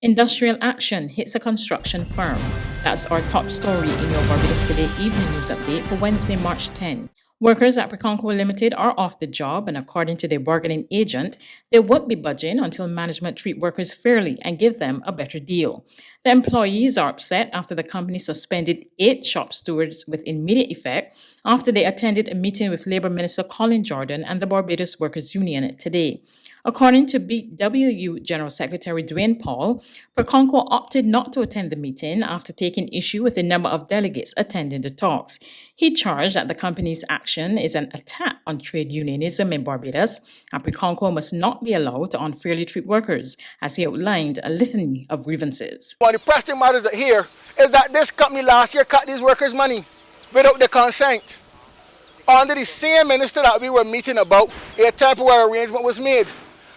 Industrial action hits a construction firm. That's our top story in your Barbados Today Evening News Update for Wednesday, March 10. Workers at Preconco Limited are off the job, and according to their bargaining agent, they won't be budging until management treat workers fairly and give them a better deal. The employees are upset after the company suspended 8 shop stewards with immediate effect after they attended a meeting with Labour Minister Colin Jordan and the Barbados Workers Union today. According to BWU General Secretary Dwayne Paul, Preconco opted not to attend the meeting after taking issue with the number of delegates attending the talks. He charged that the company's action is an attack on trade unionism in Barbados, and Preconco must not be allowed to unfairly treat workers, as he outlined a litany of grievances. One of the pressing matters here is that this company last year cut these workers' money without their consent. Under the same minister that we were meeting about, a temporary arrangement was made.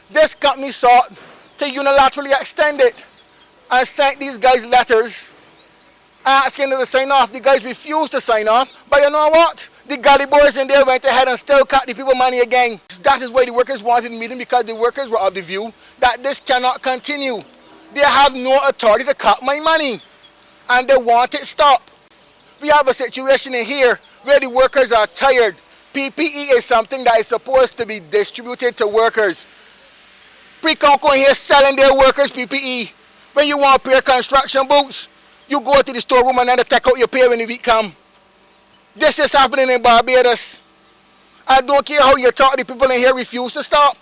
This company sought to unilaterally extend it and sent these guys letters asking them to sign off. The guys refused to sign off, but you know what? The gully boys in there went ahead and still cut the people money again. That is why the workers wanted the meeting, because the workers were of the view that this cannot continue. They have no authority to cut my money, and they want it stopped. We have a situation in here where the workers are tired. PPE is something that is supposed to be distributed to workers. Preconco here selling their workers PPE. When you want a pair of construction boots, you go to the storeroom and then they take out your pair when the week come. This is happening in Barbados. I don't care how you talk, the people in here refuse to stop.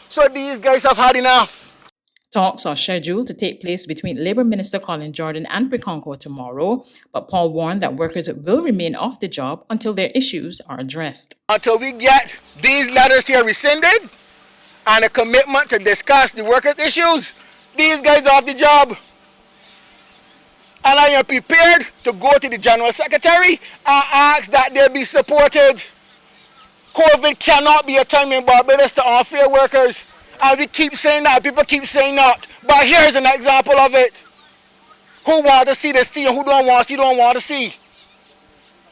So these guys have had enough. Talks are scheduled to take place between Labour Minister Colin Jordan and Preconco tomorrow, but Paul warned that workers will remain off the job until their issues are addressed. Until we get these letters here rescinded and a commitment to discuss the workers' issues, these guys are off the job. And I am prepared to go to the General Secretary and ask that they be supported. COVID cannot be a time in Barbados to unfair workers. And we keep saying that, people keep saying that. But here's an example of it. Who want to see the see and who don't want to see.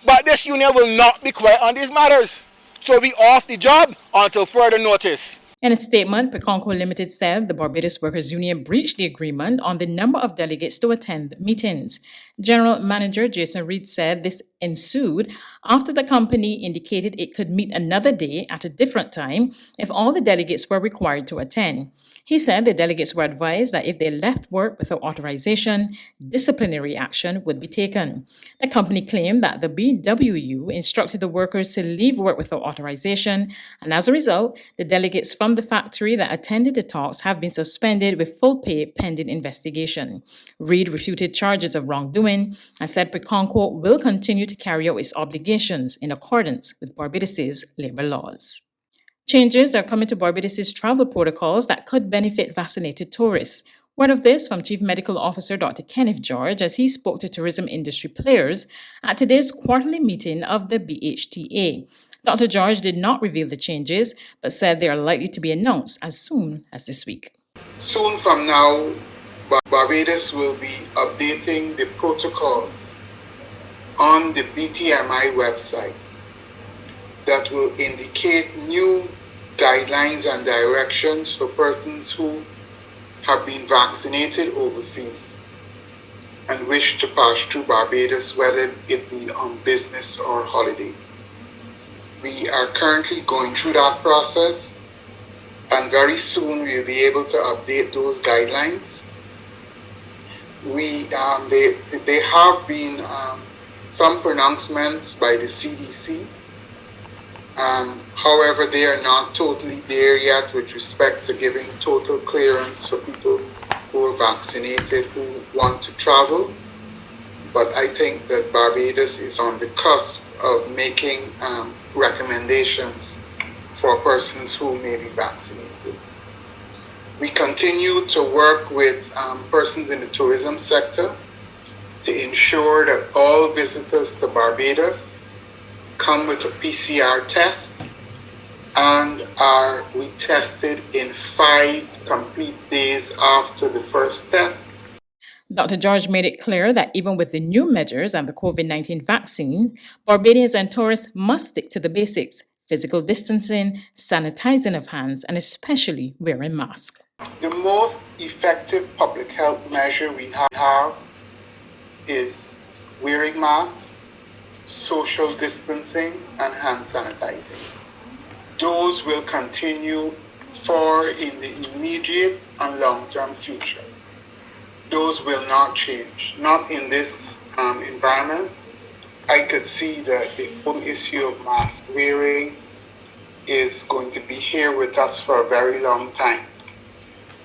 But this union will not be quiet on these matters. So we off the job until further notice. In a statement, Preconco Limited said the Barbados Workers Union breached the agreement on the number of delegates to attend meetings. General Manager Jason Reed said this ensued after the company indicated it could meet another day at a different time if all the delegates were required to attend. He said the delegates were advised that if they left work without authorization, disciplinary action would be taken. The company claimed that the BWU instructed the workers to leave work without authorization, and as a result, the delegates from the factory that attended the talks have been suspended with full pay pending investigation. Reed refuted charges of wrongdoing and said Preconco will continue to carry out its obligations in accordance with Barbados's labor laws. Changes are coming to Barbados's travel protocols that could benefit vaccinated tourists. Word of this from Chief Medical Officer Dr. Kenneth George as he spoke to tourism industry players at today's quarterly meeting of the BHTA. Dr. George did not reveal the changes, but said they are likely to be announced as soon as this week. Soon from now, Barbados will be updating the protocols on the BTMI website that will indicate new guidelines and directions for persons who have been vaccinated overseas and wish to pass through Barbados, whether it be on business or holiday. We are currently going through that process, and very soon we'll be able to update those guidelines. There have been some pronouncements by the CDC. However, they are not totally there yet with respect to giving total clearance for people who are vaccinated who want to travel. But I think that Barbados is on the cusp of making recommendations for persons who may be vaccinated. We continue to work with persons in the tourism sector to ensure that all visitors to Barbados come with a PCR test and are retested in 5 complete days after the first test. Dr. George made it clear that even with the new measures and the COVID-19 vaccine, Barbadians and tourists must stick to the basics. physical distancing, sanitizing of hands, and especially wearing masks. The most effective public health measure we have is wearing masks, social distancing, and hand sanitizing. Those will continue for in the immediate and long-term future. Those will not change, not in this environment. I could see that the whole issue of mask wearing is going to be here with us for a very long time.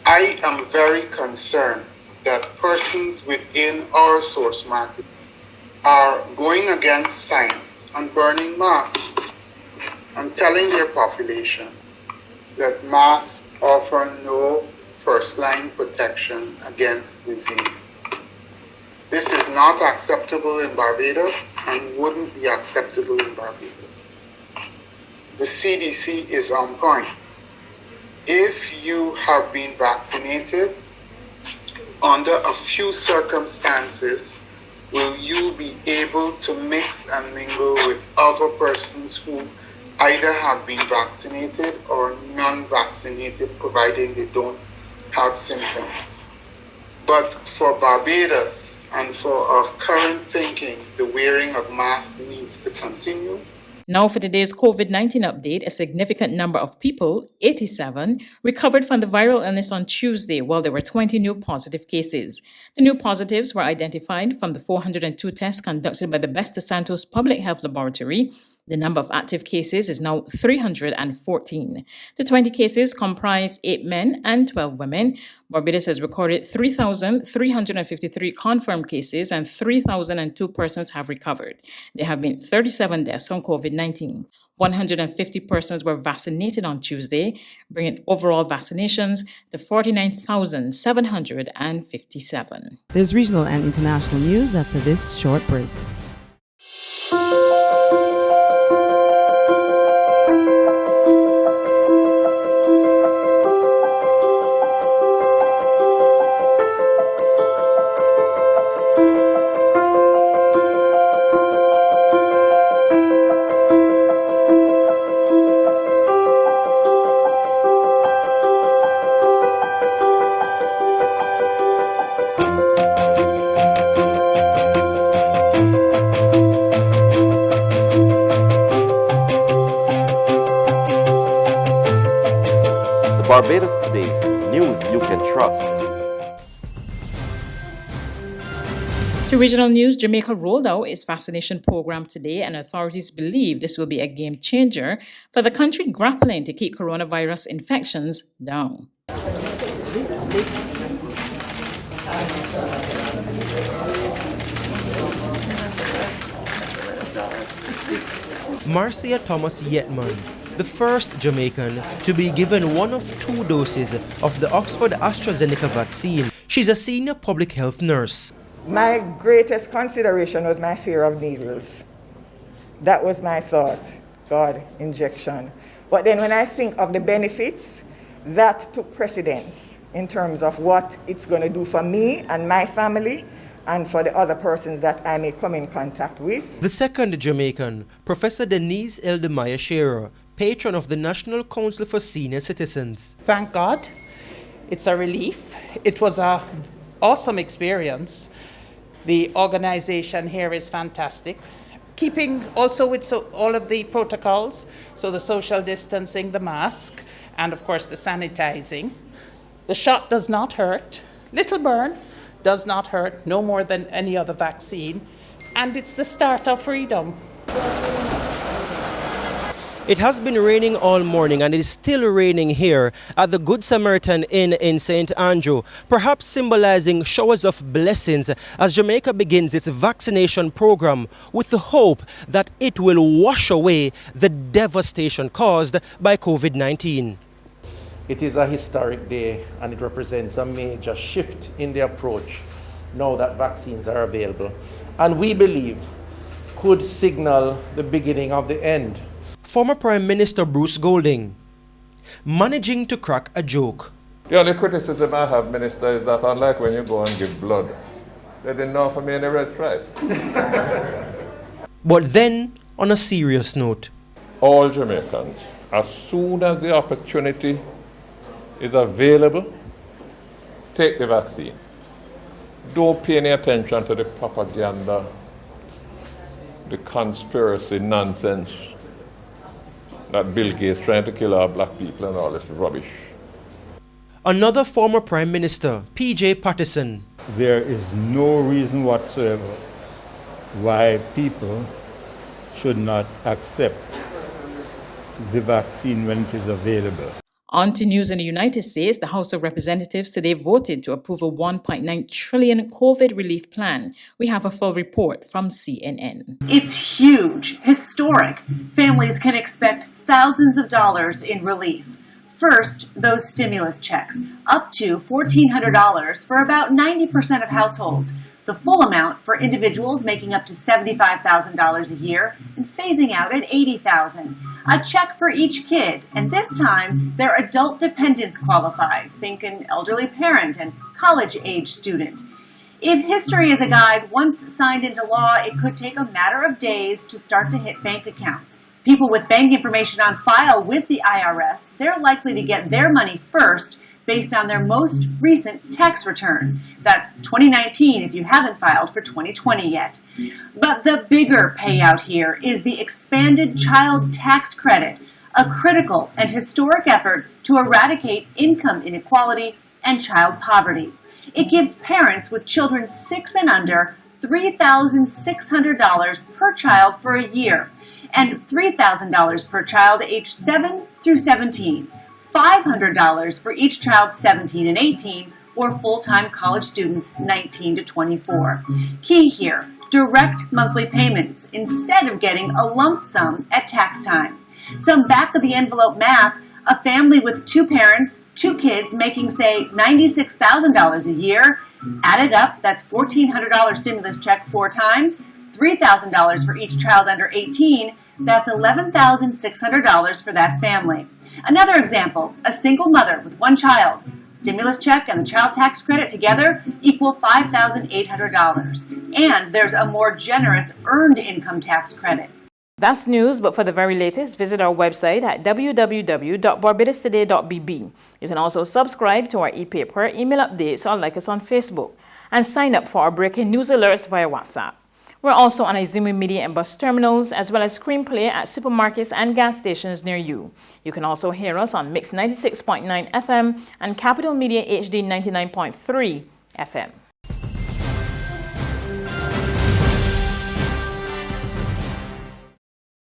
I am very concerned that persons within our source market are going against science and burning masks and telling their population that masks offer no first-line protection against disease. This is not acceptable in Barbados and wouldn't be acceptable in Barbados. The CDC is on point. If you have been vaccinated, under a few circumstances, will you be able to mix and mingle with other persons who either have been vaccinated or non-vaccinated, providing they don't have symptoms. But for Barbados and for our current thinking, the wearing of masks needs to continue. Now for today's COVID-19 update, a significant number of people, 87, recovered from the viral illness on Tuesday, while there were 20 new positive cases. The new positives were identified from the 402 tests conducted by the Best de Santos Public Health Laboratory. The number of active cases is now 314. The 20 cases comprise 8 men and 12 women. Barbados has recorded 3,353 confirmed cases and 3,002 persons have recovered. There have been 37 deaths from COVID-19. 150 persons were vaccinated on Tuesday, bringing overall vaccinations to 49,757. There's regional and international news after this short break. Barbados Today, news you can trust. To regional news, Jamaica rolled out its vaccination program today, and authorities believe this will be a game changer for the country grappling to keep coronavirus infections down. Marcia Thomas Yetman, the first Jamaican to be given one of 2 doses of the Oxford AstraZeneca vaccine. She's a senior public health nurse. My greatest consideration was my fear of needles. That was my thought, God, injection. But then when I think of the benefits, that took precedence in terms of what it's going to do for me and my family and for the other persons that I may come in contact with. The second Jamaican, Professor Denise Eldemaya Shearer, patron of the National Council for Senior Citizens. Thank God. It's a relief. It was an awesome experience. The organization here is fantastic. Keeping also with all of the protocols, so the social distancing, the mask, and of course the sanitizing. The shot does not hurt. Little burn does not hurt, no more than any other vaccine. And it's the start of freedom. It has been raining all morning and it is still raining here at the Good Samaritan Inn in St. Andrew, perhaps symbolizing showers of blessings as Jamaica begins its vaccination program with the hope that it will wash away the devastation caused by COVID-19. It is a historic day and it represents a major shift in the approach now that vaccines are available, and we believe could signal the beginning of the end. Former Prime Minister Bruce Golding managing to crack a joke. The only criticism I have, Minister, is that unlike when you go and give blood, they didn't offer me any red stripe. But then, on a serious note, all Jamaicans, as soon as the opportunity is available, take the vaccine. Don't pay any attention to the propaganda, the conspiracy nonsense that Bill Gates trying to kill our black people and all this rubbish. Another former Prime Minister, P.J. Patterson. There is no reason whatsoever why people should not accept the vaccine when it is available. On to news in the United States. The House of Representatives today voted to approve a $1.9 trillion COVID relief plan. We have a full report from CNN. It's huge, historic. Families can expect thousands of dollars in relief. First, those stimulus checks, up to $1,400 for about 90% of households. The full amount for individuals making up to $75,000 a year and phasing out at $80,000. A check for each kid, and this time their adult dependents qualify. Think an elderly parent and college-age student. If history is a guide, once signed into law, it could take a matter of days to start to hit bank accounts. People with bank information on file with the IRS, they're likely to get their money first based on their most recent tax return. That's 2019 if you haven't filed for 2020 yet. But the bigger payout here is the expanded child tax credit, a critical and historic effort to eradicate income inequality and child poverty. It gives parents with children 6 and under $3,600 per child for a year and $3,000 per child aged 7 through 17. $500 for each child 17 and 18, or full-time college students 19 to 24. Key here, direct monthly payments instead of getting a lump sum at tax time. Some back-of-the-envelope math, a family with 2 parents, 2 kids making, say, $96,000 a year, added up, that's $1,400 stimulus checks 4 times, $3,000 for each child under 18, that's $11,600 for that family. Another example, a single mother with 1 child. Stimulus check and the child tax credit together equal $5,800. And there's a more generous earned income tax credit. That's news, but for the very latest, visit our website at www.barbadostoday.bb. You can also subscribe to our e-paper, email updates, or like us on Facebook, and sign up for our breaking news alerts via WhatsApp. We're also on Izumi Media and bus terminals, as well as screenplay at supermarkets and gas stations near you. You can also hear us on Mix 96.9 FM and Capital Media HD 99.3 FM.